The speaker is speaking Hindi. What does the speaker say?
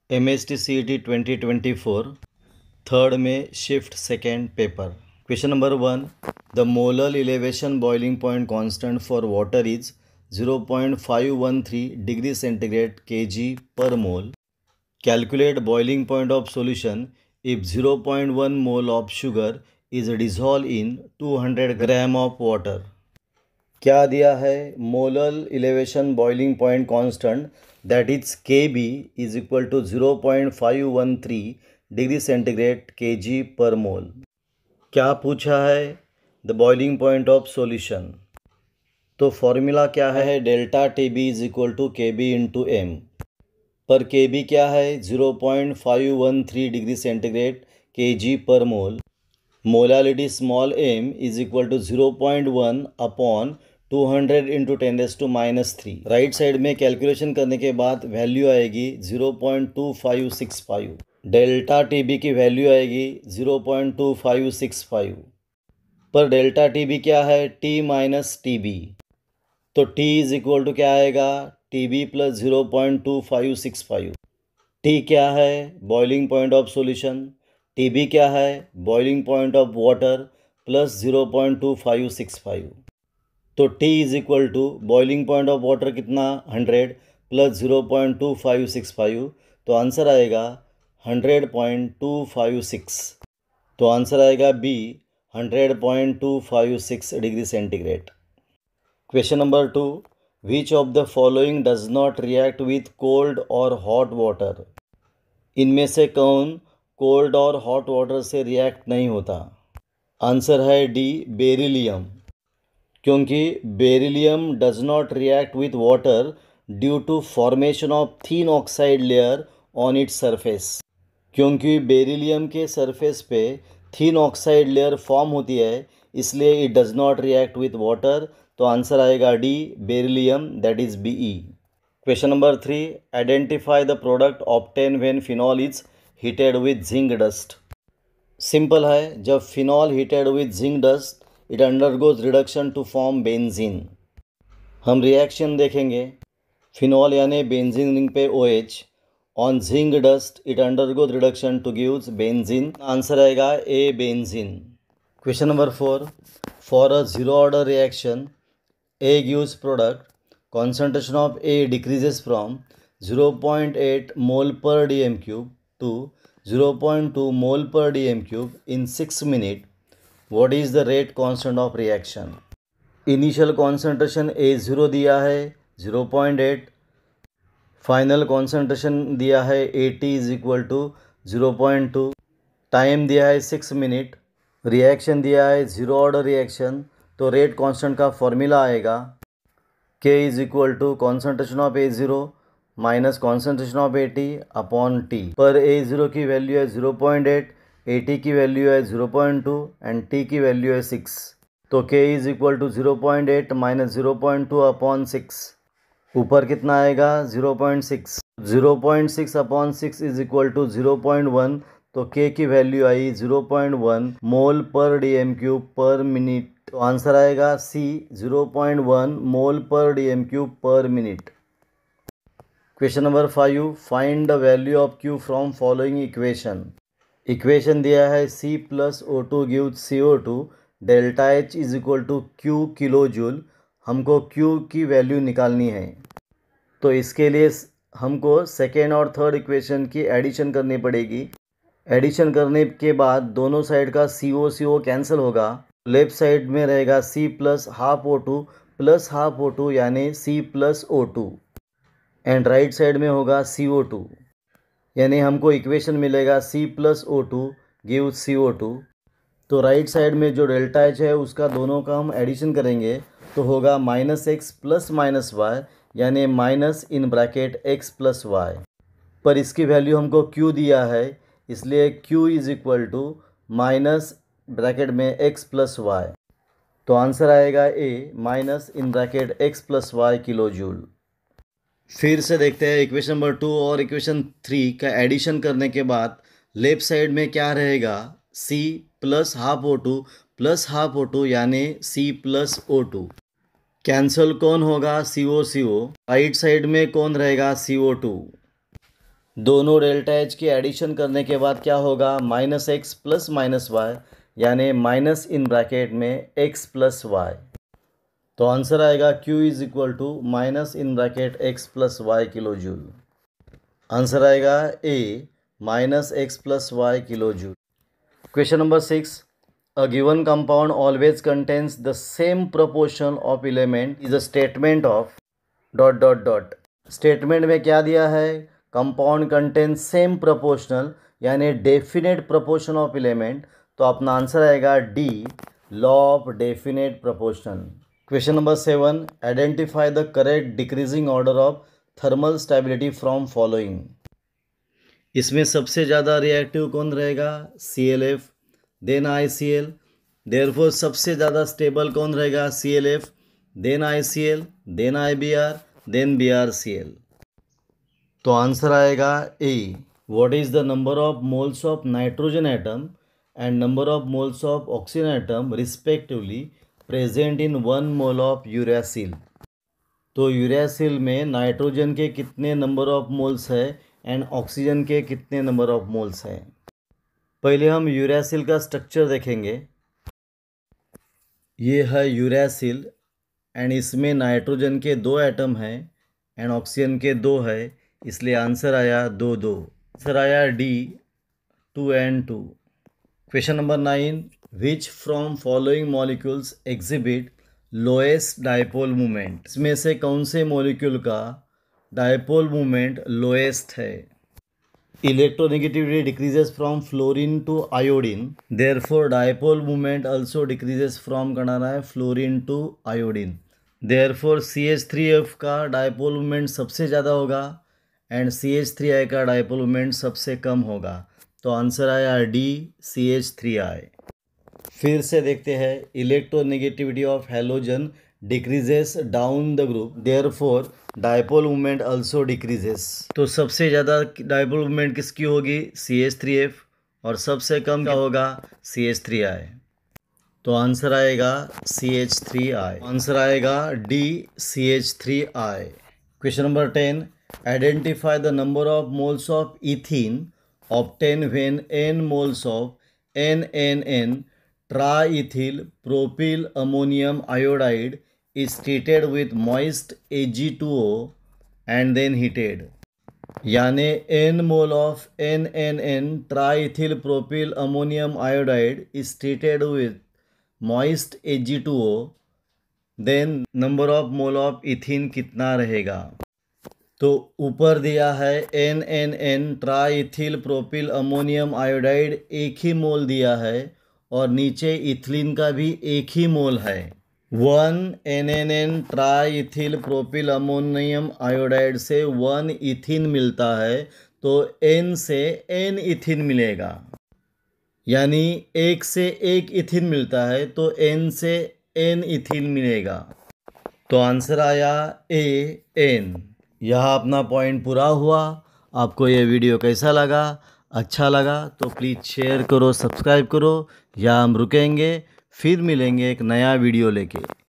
MST CET 2024 थर्ड में shift second paper. Question number 1, the molar elevation boiling point constant for water is 0.513 degree centigrade kg per mole. Calculate boiling point of solution if 0.1 mole of sugar is dissolved in 200 gram of water. क्या दिया है? Molar elevation boiling point constant that is Kb is equal to 0.513 degree centigrade kg per mole. क्या पूछा है? The boiling point of solution. तो फॉर्मूला क्या है? Delta Tb is equal to Kb into M. पर Kb क्या है? 0.513 degree centigrade kg per mole. Molality small m is equal to 0.1 upon 200 into 10⁻³ right side में कैलकुलेशन करने के बाद वैल्यू आएगी 0.2565। डेल्टा Tb की वैल्यू आएगी 0.2565। पर डेल्टा Tb क्या है? T minus Tb। तो T इज इक्वल टू क्या आएगा? Tb plus 0.2565। T क्या है? Boiling point of solution. Tb क्या है? Boiling point of water plus 0.2565। तो T is equal to boiling point of water कितना? 100 प्लस 0.2565। तो आंसर आएगा 100.256। तो आंसर आएगा B 100.256 degree centigrade. Question number 2, which of the following does not react with cold और हॉट वाटर? इनमें से कौन कोल्ड और हॉट वाटर से रिएक्ट नहीं होता? आंसर है डी, बेरिलियम। क्योंकि beryllium does not react with water due to formation of thin oxide layer on its surface. क्योंकि बेरिलियम के सरफेस पे थिन ऑक्साइड लेयर फॉर्म होती है, इसलिए it does not react with water. तो आंसर आएगा D, beryllium, that is BE। Question number 3, identify the product obtain when phenol is heated with zinc dust. Simple है, जब phenol heated with zinc dust it undergoes reduction to form benzene. हम रिएक्शन देखेंगे। फिनॉल यानी बेंजीन रिंग पे OH, on zinc dust it undergoes reduction to gives benzene. Answer आएगा A, benzene. Question number 4, for a zero order reaction A gives product, concentration of A decreases from 0.8 mole per dm cube to 0.2 mole per dm cube in 6 minutes. What is the rate constant of reaction? Initial concentration A0 दिया है 0.8, फाइनल कॉन्सेंट्रेशन दिया है AT is equal to 0.2, time दिया है 6 मिनट, रिएक्शन दिया है जीरो ऑर्डर रिएक्शन। तो रेट कांस्टेंट का फॉर्मूला आएगा K is equal to concentration of A0 minus concentration of AT upon T। पर A0 की वैल्यू है 0.8, AT की वैल्यू है 0.2 एंड T की वैल्यू है 6। तो K is equal to 0.8 minus 0.2 upon 6। ऊपर कितना आएगा? 0.6। 0.6 अपॉन 6 इज इक्वल टू 0.1। तो K की वैल्यू आई 0.1 मोल पर dm³ पर मिनट। तो आंसर आएगा सी, 0.1 मोल per dm³ per minute. Question number 5, find the value of Q from following equation. Equation दिया है C plus O2 gives CO2, delta H is equal to Q kilo joule. हमको Q की वैल्यू निकालनी है, तो इसके लिए हमको सेकेंड और थर्ड इक्वेशन की एडिशन करनी पड़ेगी। एडिशन करने के बाद दोनों साइड का CO कैंसिल होगा। लेफ्ट साइड में रहेगा C plus half O2 plus half O2 यानी C plus O2, and right side में होगा CO2, यानी हमको इक्वेशन मिलेगा C plus O2 give CO2। तो राइट साइड में जो डेल्टा H है उसका दोनों का हम एडिशन करेंगे तो होगा -x प्लस -y यानी minus in bracket x plus y। पर इसकी वैल्यू हमको Q दिया है, इसलिए Q is equal to minus bracket में x प्लस y। तो आंसर आएगा A, minus in bracket x plus y kilo joule. फिर से देखते हैं इक्वेशन नंबर 2 और इक्वेशन 3 का एडिशन करने के बाद लेफ्ट साइड में क्या रहेगा? C plus half O2 plus half O2 यानी C प्लस O2। कैंसल कौन होगा? CO। राइट साइड में कौन रहेगा? CO2। दोनों डेल्टा एच की एडिशन करने के बाद क्या होगा, -x प्लस -y, यानी माइनस इन ब्रैकेट में x प्लस वाई। तो आंसर आएगा Q is equal to minus in bracket x plus y kilo joule. Answer आएगा A -x plus y kilo joule. Question number 6, a given compound always contains the same proportion of element is a statement of dot dot dot. Statement में क्या दिया है, कंपाउंड कंटेन्स सेम प्रोपोर्शनल यानी डेफिनेट प्रोपोर्शन ऑफ एलिमेंट। तो अपना आंसर आएगा D, law of definite proportion. Question number 7, identify the correct decreasing order of thermal stability from following. इसमें सबसे ज़्यादा रिएक्टिव कौन रहेगा, ClF, देन ICl। देयरफॉर सबसे ज़्यादा स्टेबल कौन रहेगा, ClF, then ICl, then IBr, then BrCl। तो आंसर आएगा A. What is the number of moles of nitrogen atom and number of moles of oxygen atom respectively present in 1 mole of uracil. तो यूरेसिल में नाइट्रोजन के कितने नंबर ऑफ मोल्स है एंड ऑक्सीजन के कितने नंबर ऑफ मोल्स हैं। पहले हम यूरेसिल का स्ट्रक्चर देखेंगे। ये है यूरेसिल एंड इसमें नाइट्रोजन के 2 एटम हैं एंड ऑक्सीजन के 2 है, इसलिए आंसर आया 2-2। आंसर आया D, 2 and 2। Question number 9, which from following molecules exhibit lowest dipole movement. इसमें से कौन से मॉलिक्यूल का डायपोल मूवमेंट लोएस्ट है। Electronegativity decreases from fluorine to iodine, therefore dipole movement also decreases from करना है fluorine to iodine. Therefore CH3F का डायपोल मूवमेंट सबसे ज़्यादा होगा एंड CH3I का डायपोल मूवमेंट सबसे कम होगा। तो आंसर आया डी, CH3I। फिर से देखते हैं, electronegativity of halogen decreases down the group, therefore dipole movement also decreases. तो सबसे ज़्यादा डायपोल मूवमेंट किसकी होगी, CH3F, और सबसे कम क्या होगा, CH3I। तो आंसर आएगा CH3I। आंसर आएगा D, CH3I। Question number 10, identify the number of moles of ethene obtained when n moles of NNN triethyl propyl ammonium iodide is treated with moist Ag2O and then heated. यानी n mole of NNN triethyl propyl ammonium iodide is treated with moist Ag2O, then number of mole of ethene कितना रहेगा। तो ऊपर दिया है NNN triethyl propyl ammonium iodide एक ही मोल दिया है और नीचे इथिलीन का भी एक ही मोल है। 1 NNN triethyl propyl ammonium iodide से 1 इथिन मिलता है, तो N से N इथिन मिलेगा, यानी 1 से 1 इथिन मिलता है तो N से N इथिन मिलेगा। तो आंसर आया ए, N। यह अपना पॉइंट पूरा हुआ। आपको यह वीडियो कैसा लगा, अच्छा लगा तो प्लीज़ शेयर करो, सब्सक्राइब करो। या हम रुकेंगे, फिर मिलेंगे एक नया वीडियो लेके।